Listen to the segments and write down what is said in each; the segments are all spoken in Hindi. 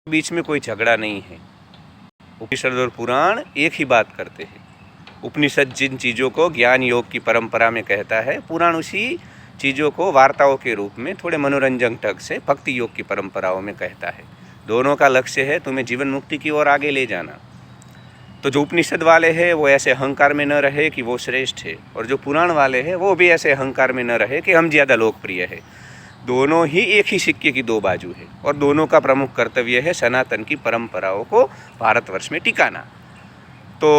बीच में कोई झगड़ा नहीं है। उपनिषद और पुराण एक ही बात करते हैं। उपनिषद जिन चीज़ों को ज्ञान योग की परंपरा में कहता है, पुराण उसी चीज़ों को वार्ताओं के रूप में थोड़े मनोरंजक ढंग से भक्ति योग की परंपराओं में कहता है। दोनों का लक्ष्य है तुम्हें जीवन मुक्ति की ओर आगे ले जाना। तो जो उपनिषद वाले हैं वो ऐसे अहंकार में न रहे कि वो श्रेष्ठ है, और जो पुराण वाले हैं वो भी ऐसे अहंकार में न रहे कि हम ज़्यादा लोकप्रिय है। दोनों ही एक ही सिक्के की दो बाजू है, और दोनों का प्रमुख कर्तव्य है सनातन की परंपराओं को भारतवर्ष में टिकाना। तो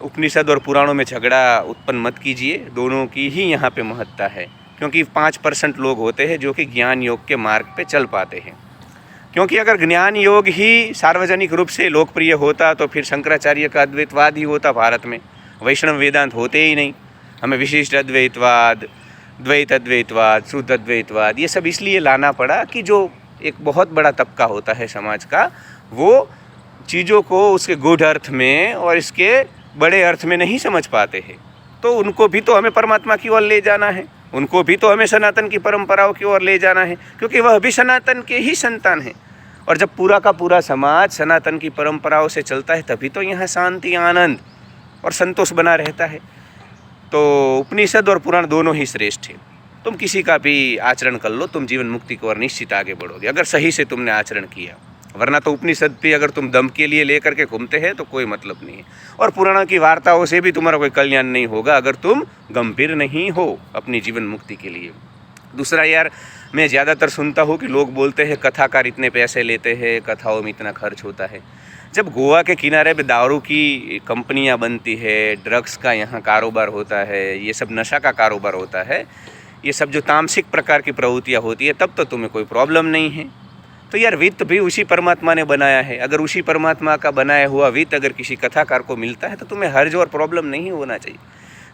उपनिषद और पुराणों में झगड़ा उत्पन्न मत कीजिए, दोनों की ही यहाँ पे महत्ता है। क्योंकि 5% लोग होते हैं जो कि ज्ञान योग के मार्ग पे चल पाते हैं। क्योंकि अगर ज्ञान योग ही सार्वजनिक रूप से लोकप्रिय होता तो फिर शंकराचार्य का अद्वैतवाद ही होता भारत में, वैष्णव वेदांत होते ही नहीं। हमें विशिष्ट अद्वैतवाद, द्वैत अद्वैतवाद, शुद्ध अद्वैतवाद ये सब इसलिए लाना पड़ा कि जो एक बहुत बड़ा तबका होता है समाज का, वो चीज़ों को उसके गूढ़ अर्थ में और इसके बड़े अर्थ में नहीं समझ पाते हैं। तो उनको भी तो हमें परमात्मा की ओर ले जाना है, उनको भी तो हमें सनातन की परंपराओं की ओर ले जाना है, क्योंकि वह भी सनातन के ही संतान हैं। और जब पूरा का पूरा समाज सनातन की परंपराओं से चलता है तभी तो यहाँ शांति, आनंद और संतोष बना रहता है। तो उपनिषद और पुराण दोनों ही श्रेष्ठ हैं। तुम किसी का भी आचरण कर लो, तुम जीवन मुक्ति की ओर निश्चित आगे बढ़ोगे अगर सही से तुमने आचरण किया। वरना तो उपनिषद पे अगर तुम दम के लिए लेकर के घूमते हैं तो कोई मतलब नहीं है, और पुराणों की वार्ताओं से भी तुम्हारा कोई कल्याण नहीं होगा अगर तुम गंभीर नहीं हो अपनी जीवन मुक्ति के लिए। दूसरा यार, मैं ज़्यादातर सुनता हूँ कि लोग बोलते हैं कथाकार इतने पैसे लेते हैं, कथाओं में इतना खर्च होता है। जब गोवा के किनारे पे दारू की कंपनियां बनती है, ड्रग्स का यहाँ कारोबार होता है, ये सब नशा का कारोबार होता है, ये सब जो तामसिक प्रकार की प्रवृत्तियाँ होती है, तब तो तुम्हें कोई प्रॉब्लम नहीं है। तो यार वित्त भी उसी परमात्मा ने बनाया है। अगर उसी परमात्मा का बनाया हुआ वित्त अगर किसी कथाकार को मिलता है तो तुम्हें हर्ज और प्रॉब्लम नहीं होना चाहिए।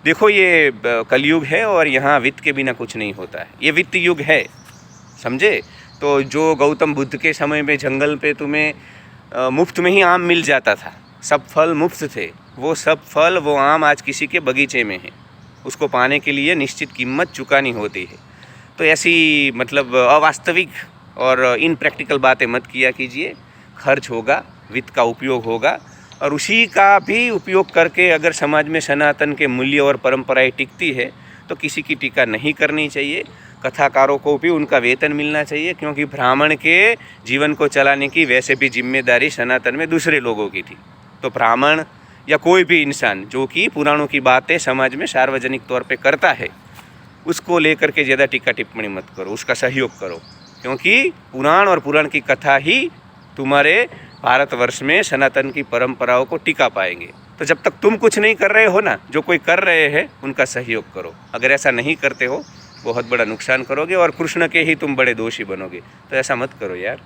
देखो ये कलयुग है और यहाँ वित्त के बिना कुछ नहीं होता है, ये वित्त युग है, समझे। तो जो गौतम बुद्ध के समय में जंगल पे तुम्हें मुफ्त में ही आम मिल जाता था, सब फल मुफ्त थे, वो सब फल वो आम आज किसी के बगीचे में है, उसको पाने के लिए निश्चित कीमत चुकानी होती है। तो ऐसी मतलब अवास्तविक और इनप्रैक्टिकल बातें मत किया कीजिए। खर्च होगा, वित्त का उपयोग होगा, और उसी का भी उपयोग करके अगर समाज में सनातन के मूल्य और परंपराएं टिकती है तो किसी की टीका नहीं करनी चाहिए। कथाकारों को भी उनका वेतन मिलना चाहिए, क्योंकि ब्राह्मण के जीवन को चलाने की वैसे भी जिम्मेदारी सनातन में दूसरे लोगों की थी। तो ब्राह्मण या कोई भी इंसान जो कि पुराणों की बातें समाज में सार्वजनिक तौर पे करता है, उसको लेकर के ज़्यादा टीका टिप्पणी मत करो, उसका सहयोग करो, क्योंकि पुराण और पुराण की कथा ही तुम्हारे भारतवर्ष में सनातन की परंपराओं को टिका पाएंगे। तो जब तक तुम कुछ नहीं कर रहे हो ना, जो कोई कर रहे हैं उनका सहयोग करो। अगर ऐसा नहीं करते हो बहुत बड़ा नुकसान करोगे और कृष्ण के ही तुम बड़े दोषी बनोगे। तो ऐसा मत करो यार।